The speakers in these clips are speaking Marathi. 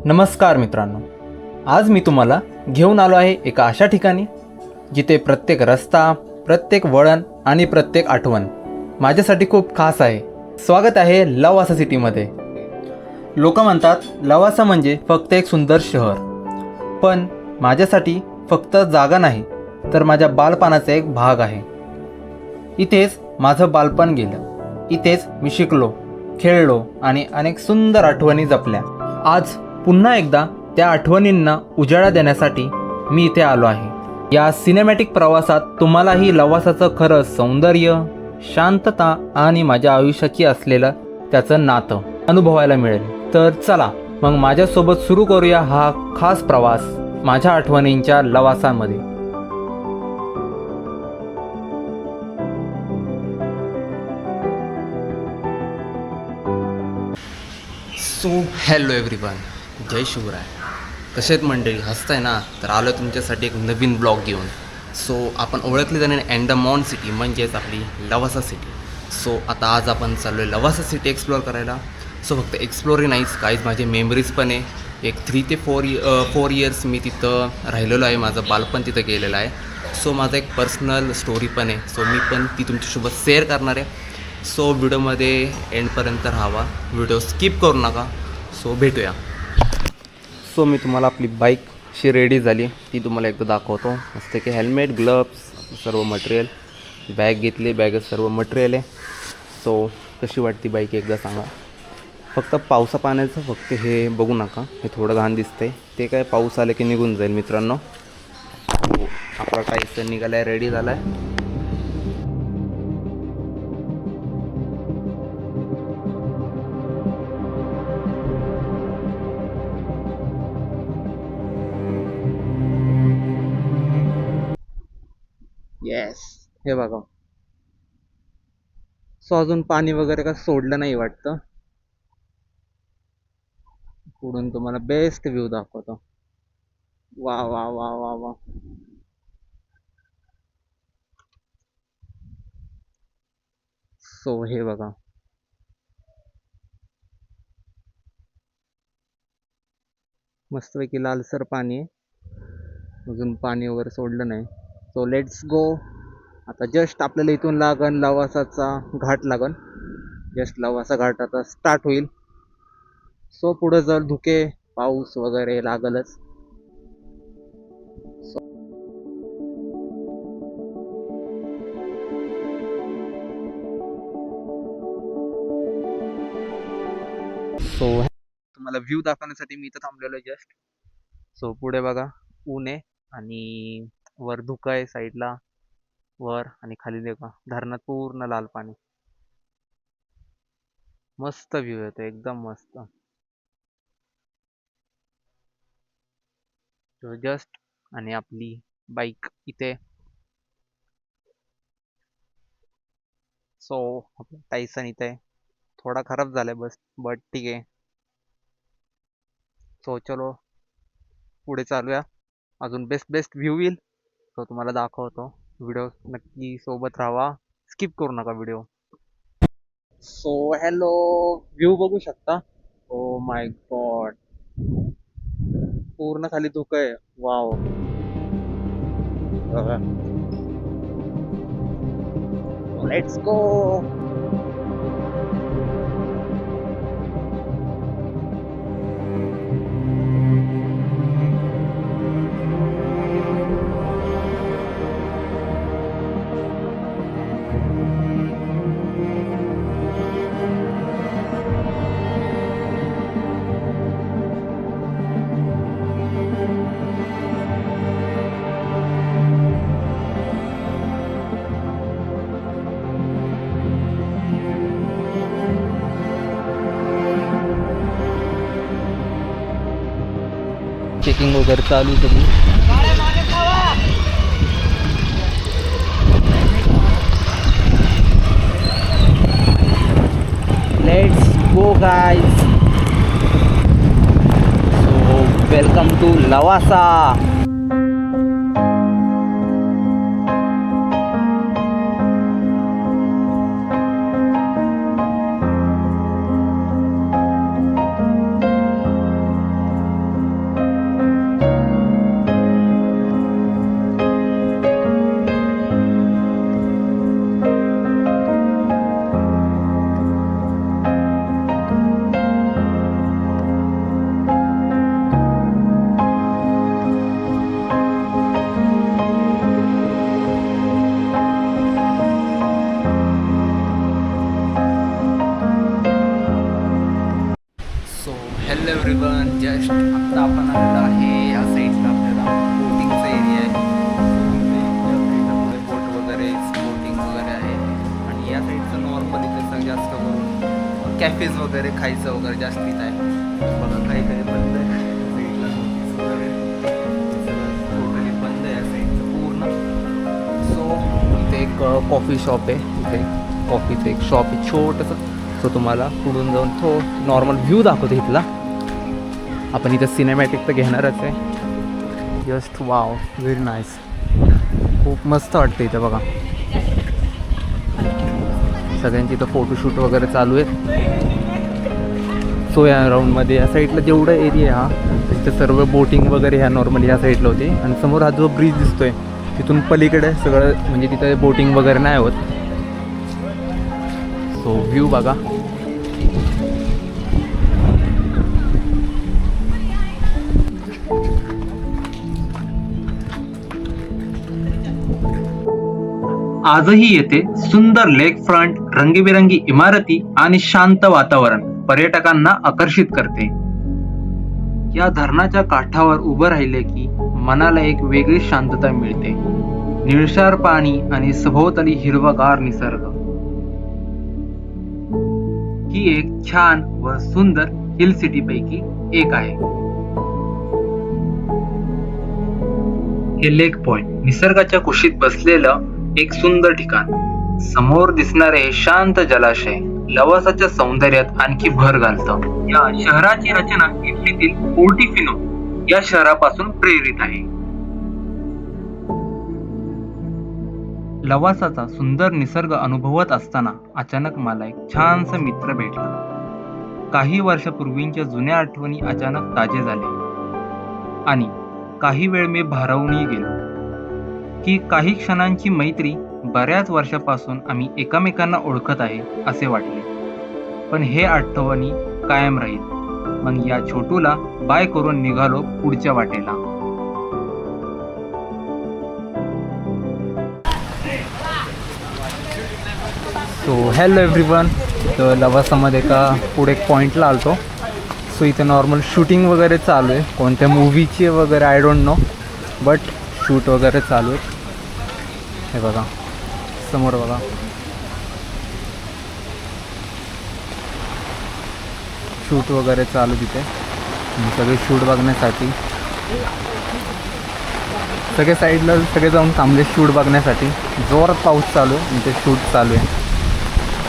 नमस्कार मित्रांनो, आज मी तुम्हाला घेऊन आलो आहे एका अशा ठिकाणी जिथे प्रत्येक रस्ता, प्रत्येक वळण आणि प्रत्येक आठवण माझ्यासाठी खूप खास आहे. स्वागत आहे लवासा सिटीमध्ये. लोक म्हणतात लवासा म्हणजे फक्त एक सुंदर शहर, पण माझ्यासाठी फक्त जागा नाही तर माझ्या बालपणाचा एक भाग आहे. इथेच माझं बालपण गेलं, इथेच मी शिकलो, खेळलो आणि अनेक सुंदर आठवणी जपल्या. आज पुन्हा एकदा त्या आठवणींना उजाळा देण्यासाठी मी इथे आलो आहे. या सिनेमॅटिक प्रवासात तुम्हालाही लवासाचं खरं सौंदर्य, शांतता आणि माझ्या आयुष्याची असलेलं त्याचं नातं अनुभवायला मिळेल. तर चला मग माझ्यासोबत सुरू करूया हा खास प्रवास माझ्या आठवणींच्या लवासामध्ये. सो हॅलो एव्हरीवन, जय शिवराय. कसे आहेत मंडळी? हसताय ना? तर आलो तुमच्यासाठी एक नवीन ब्लॉग घेऊन. सो आपण ओळखली जाणे अँडमान सिटी म्हणजेच आपली लवासा सिटी. सो आता आज आपण चाललो आहे लवासा सिटी एक्सप्लोअर करायला. सो फक्त एक्सप्लोरही नाहीच, काहीच माझे मेमरीज पण आहे. एक 3 ते 4 इयर्स मी तिथं राहिलेलो आहे, माझं बालपण तिथं गेलेलं आहे. सो माझं एक पर्सनल स्टोरी पण आहे, सो मी पण ती तुमच्यासोबत शेअर करणार आहे. सो व्हिडिओमध्ये एंडपर्यंत राहावा, व्हिडिओ स्किप करू नका. सो भेटूया. सो मी तुम्हाला आपली बाईकशी रेडी झाली ती तुम्हाला एकदा दाखवतो. मस्त की हेल्मेट, ग्लव्स, सर्व मटेरियल, बॅग घेतली, बॅगेत सर्व मटेरियल आहे. सो कशी वाटते बाईक एकदा सांगा. फक्त पावसा पाण्याचं फक्त हे बघू नका, हे थोडं घाण दिसतंय, ते काय पाऊस आलं की निघून जाईल मित्रांनो. आपला टाईस निघाला आहे, रेडी झाला आहे. येस, हे बघा. सो अजून पाणी वगैरे का सोडलं नाही वाटतं. पुढून तुम्हाला बेस्ट व्ह्यू दाखवतो. वा वा वा वा वा. सो हे बघा, मस्तपैकी लालसर पाणी आहे, अजून पाणी वगैरे सोडलं नाही. So let's go. आता जस्ट आपल्याला इथून लागन लवासाचा घाट लागन. जस्ट लवासा घाट आता स्टार्ट होईल. सो पुढे जर धुके, पाऊस वगैरे लागलच. सो तुम्हाला व्ह्यू दाखवण्यासाठी मी इथं थांबलेलो आहे जस्ट. सो पुढे बघा, ऊन आहे आणि वर धुकं आहे साईडला, वर आणि खाली देखा धरणात पूर्ण लाल पाणी. मस्त व्ह्यू येतो, एकदम मस्त. जस्ट आणि आपली बाईक इथे. सो आपला टायसन इथे थोडा खराब झालाय बस, बट ठीक आहे. सो चलो पुढे चालूया, अजून बेस्ट बेस्ट व्ह्यू येईल तो तुम्हाला दाखवतो. व्हिडिओ नक्की सोबत राहावा, स्किप करू नका व्हिडिओ. सो हॅलो, व्ह्यू बघू शकता. ओ माय गॉड, पूर्ण खाली धुकं आहे. वाव. Let's go. चेकिंग वगैरे चालू सगळी. Let's go guys. So welcome to Lavasa. Everyone, just आता आपण आलेलो आहे या साईडला. आपल्याला बोटिंगचा एरिया आहे. या साईडला पुढे बोट वगैरे बोटिंग वगैरे आहे. आणि या साईडचं नॉर्मल इथे जास्त करून कॅफेज वगैरे खायचं वगैरे जास्तीत आहे. बघा काही काही बंद आहे साईडला, नोटीस वगैरे टोटली बंद आहे या साईडचं पूर्ण. सो इथे एक कॉफी शॉप आहे. इथे कॉफीचं एक शॉप आहे छोटंसं. सो तुम्हाला पुढून जाऊन तो नॉर्मल व्ह्यू दाखवतो इथला. आपण इथं सिनेमॅटिक तर घेणारच आहे. Just wow, very nice. खूप मस्त वाटतं इथं बघा. सगळ्यांची इथं फोटोशूट वगैरे चालू आहेत. सो या राऊंडमध्ये या साईडला जेवढा एरिया हा तिथं सर्व बोटिंग वगैरे ह्या नॉर्मली ह्या साईडला होती. आणि समोर हा जो ब्रिज दिसतोय तिथून पलीकडे सगळं म्हणजे तिथं बोटिंग वगैरे नाही होत. सो व्ह्यू बघा. आजही येथे सुंदर लेक फ्रंट, रंगीबेरंगी इमारती आणि शांत वातावरण पर्यटकांना आकर्षित करते. या धरणाच्या काठावर उभं राहिले की मनाला एक वेगळी शांतता मिळते. निळशार पाणी आणि सभोवताली हिरवागार निसर्ग. ही एक छान व सुंदर हिल सिटी पैकी एक आहे. हे लेक पॉइंट निसर्गाच्या कुशीत बसलेलं एक सुंदर ठिकाण. समोर दिसणारे हे शांत जलाशय लवासाच्या सौंदर्यात आणखी भर घालतं. या शहराची रचना इटलीतील पोर्टिफिनो या शहरापासून प्रेरित आहे. लवासाचा सुंदर निसर्ग अनुभवत असताना अचानक मला एक छानसा मित्र भेटला. काही वर्षापूर्वींच्या जुन्या आठवणी अचानक ताजे झाले आणि काही वेळ मी भारावूनही गेलो की काही क्षणांची मैत्री बऱ्याच वर्षापासून आम्ही एकमेकांना ओळखत आहे असे वाटले. पण हे आठवणी कायम राहील. मग या छोटूला बाय करून निघालो पुढच्या वाटेला. So hello everyone. तर लवासामध्ये का पुढे एक पॉईंटला आलतो. सो इथे नॉर्मल शूटिंग वगैरे चालू आहे. कोणत्या मूवीची वगैरे I don't know, but shoot वगैरे चालू आहे. हे बघा समोर बघा. शूट वगैरे चालू तिथे. सगळे शूट बघण्यासाठी सगळे साईडला सगळे जाऊन थांबले शूट बघण्यासाठी. जोरात पाऊस चालू आहे आणि ते शूट चालू आहे.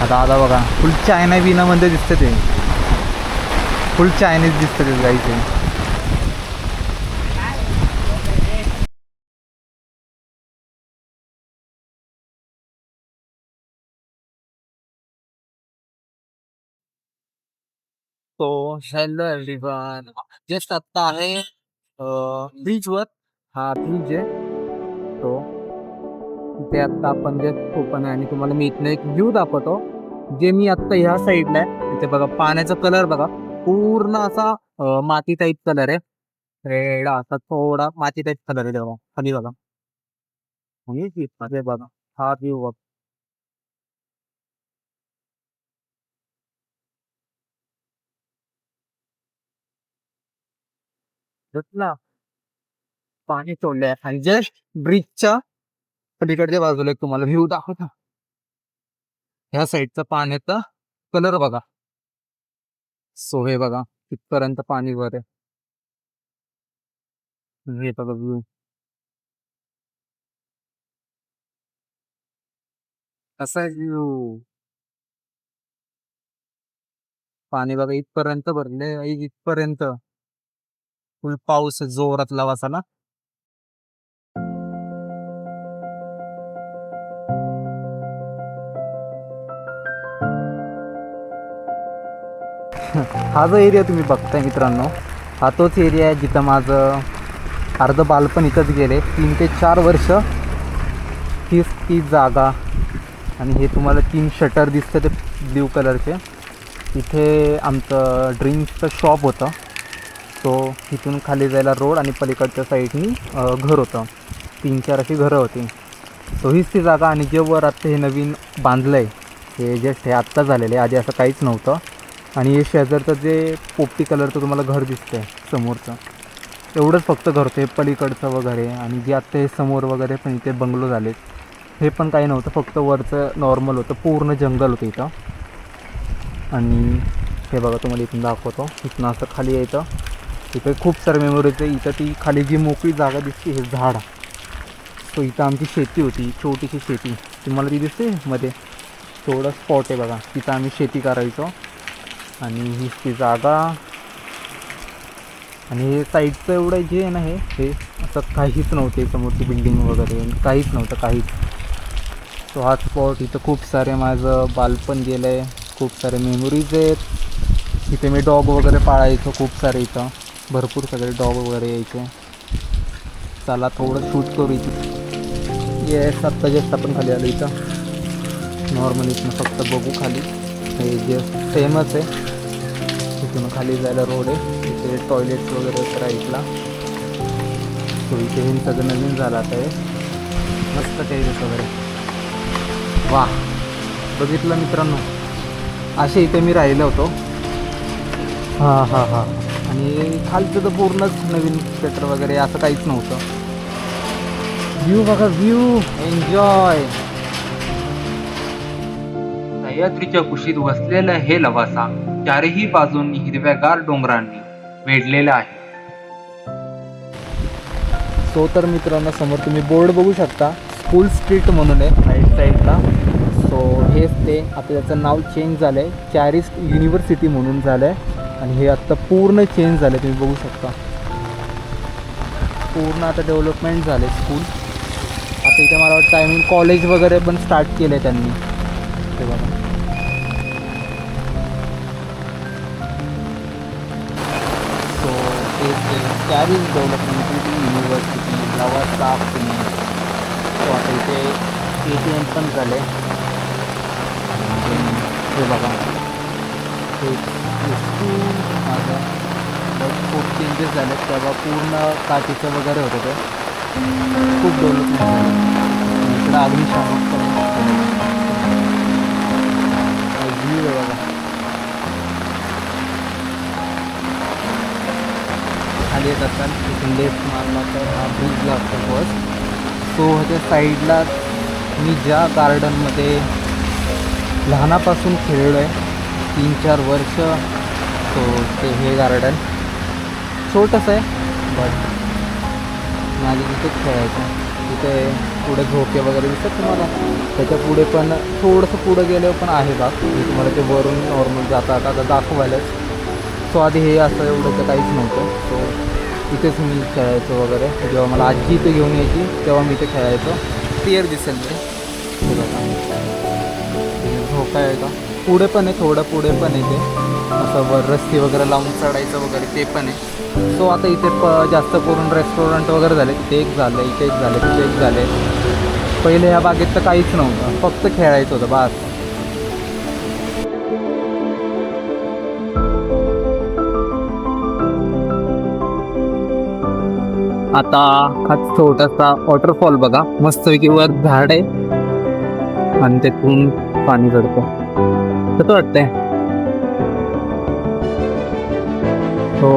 आता बघा फुल चायना बिनामध्ये दिसतं ते. फुल चायनीज दिसतं ते जायचे. तो हॅलो एव्हरीवन. जस्ट आत्ता आहे ब्रिजवर. हा ब्रिज आहे तो. तिथे आत्ता आपण जस्ट ओपन आहे आणि तुम्हाला मी इथनं एक व्ह्यू दाखवतो. जे मी आत्ता ह्या साईडला आहे तिथे बघा पाण्याचा कलर बघा पूर्ण असा माती टाईप कलर आहे. रेड असा थोडा माती टाईप कलर आहे बघा खाली बघा. आणि बघा हा व्ह्यू बघा. ना पाणी सोडलंय आणि जस्ट ब्रिजच्या पलीकडच्या बाजूला एक तुम्हाला व्ह्यू दाखवता. ह्या साईडचा पाण्याचा कलर बघा. सो हे बघा तिथपर्यंत पाणी वर आहे. हे बघा व्ह्यू कसा आहे व्ह्यू. पाणी बघा इथपर्यंत भरले इथपर्यंत. फुल पाऊस आहे जोरात लवासाला. हा जो एरिया तुम्ही बघताय मित्रांनो हा तोच एरिया आहे जिथं माझं अर्ध बालपण इथंच गेले. 3 ते 4 वर्ष ती जागा. आणि हे तुम्हाला 3 शटर दिसतं ते ब्ल्यू कलरचे. इथे आमचं ड्रिंक्सचं शॉप होतं. सो इथून खाली जायला रोड आणि पलीकडच्या साईडनी घर होतं. 3-4 अशी घरं होती. सो हीच ती जागा. आणि जे वर आत्ता हे नवीन बांधलं आहे हे जस्ट हे आत्ता झालेलं आहे. आधी असं काहीच नव्हतं. आणि हे शेजारचं जे पोपटी कलरचं तुम्हाला घर दिसतंय समोरचं, एवढंच फक्त घर होतं. हे पलीकडचं वगैरे, आणि जे आत्ता हे समोर वगैरे पण इथे बंगलो झालेत, हे पण काही नव्हतं, फक्त वरचं नॉर्मल होतं. पूर्ण जंगल होतं इथं. आणि हे बघा तुम्हाला इथून दाखवतो. इथून असं खाली यायचं, इथे खूप सारे मेमोरीज आहे. इथं ती खाली जी मोकळी जागा दिसते हे झाड, सो इथं आमची शेती होती, छोटीशी शेती. तुम्हाला ती दिसते मध्ये थोडं स्पॉट आहे बघा, तिथं आम्ही शेती करायचो. आणि हीच ती जागा. आणि हे साईडचं एवढं जे आहे ना, हे असं काहीच नव्हते, समोरची बिल्डिंग वगैरे काहीच नव्हतं, काहीच. सो हा स्पॉट, इथं खूप सारे माझं बालपण गेलं आहे, खूप सारे मेमोरीज आहेत. इथे मी डॉग वगैरे पाळायचो खूप सारे, इथं भरपूर सगळे डॉग वगैरे यायचे. चला थोडं शूट करू इथं. येस, आत्ता जस्ट आपण खाली आलो इथं. नॉर्मल इथनं फक्त बघू खाली, हे जे फेमस आहे. इथून खाली जायला रोड आहे, इथे टॉयलेट्स वगैरे तर ऐकला. सो इथे हे सगळं नवीन झालं आता, हे मस्त टेरेस वगैरे. वा, बघितलं मित्रांनो, असे इथे मी राहिलो होतो. हां. आणि खालचं तर पूर्णच नवीन थिएटर वगैरे असं काहीच नव्हतं. व्ह्यू बघा, व्ह्यू, एन्जॉय. सह्याद्रीच्या कुशीत वसलेलं हे लवासा चारही बाजूंनी हिरव्यागार डोंगरांनी वेढलेलं आहे. सो तर मित्रांनो, समोर तुम्ही बोर्ड बघू शकता, स्कूल स्ट्रीट म्हणून आहे राईट साईडला. सो हेच ते, आता त्याचं नाव चेंज झालं आहे, चॅरिस्ट युनिव्हर्सिटी म्हणून झालं आहे. आणि हे आत्ता पूर्ण चेंज झालं, तुम्ही बघू शकता. पूर्ण आता डेव्हलपमेंट झाले स्कूल. आता इथे मला वाटतं आय मीन कॉलेज वगैरे पण स्टार्ट केलं आहे त्यांनी. ते बघा, सो हे Christ development university Lavasa Pune. So आता इथे ATM पण झाले. हे बघा, हे स्कूल माझं खूप चेंजेस झाले. तेव्हा पूर्ण काचेचं वगैरे होतं, ते खूप डेव्हलपमेंट झालं. इकडं अग्निशामक व्ह्यू आहे बघा. खाली येत असाल तिथून लेफ्ट मारला तर हा ब्रिज लागतो फर्स्ट. सो ह्याच्या साईडला मी ज्या गार्डनमध्ये लहानापासून खेळलो आहे 3-4 वर्ष, सो ते हे गार्डन छोटंसं आहे, बट माझ्या तिथेच खेळायचं. तिथे पुढे झोके वगैरे दिसतात तुम्हाला, त्याच्या पुढे पण थोडंसं पुढं गेल्यावर पण आहे बाग. मी तुम्हाला ते वरून नॉर्मल जाता आता दाखवायलाच. सो आधी हे असं एवढं तर काहीच नव्हतं. सो तिथेच मी खेळायचो वगैरे. जेव्हा मला आजी इथे घेऊन यायची तेव्हा मी इथे खेळायचो. क्लिअर दिसेल ते झोका आहे का, पुढे पण आहे, थोडं पुढे पण आहे ते, असं वर रस्ती वगैरे लावून चढायचं वगैरे ते पण आहे. सो आता इथे जास्त करून रेस्टॉरंट वगैरे झाले. तिथे एक झालं, इथे एक झाले, तिथे एक झाले. पहिले ह्या बागेत तर काहीच नव्हतं, फक्त खेळायचं होतं बास. आता हा छोटासा वॉटरफॉल बघा, मस्तपैकी वर झाड आहे आणि त्यातून पाणी गळतं. कसं वाटतंय? हो,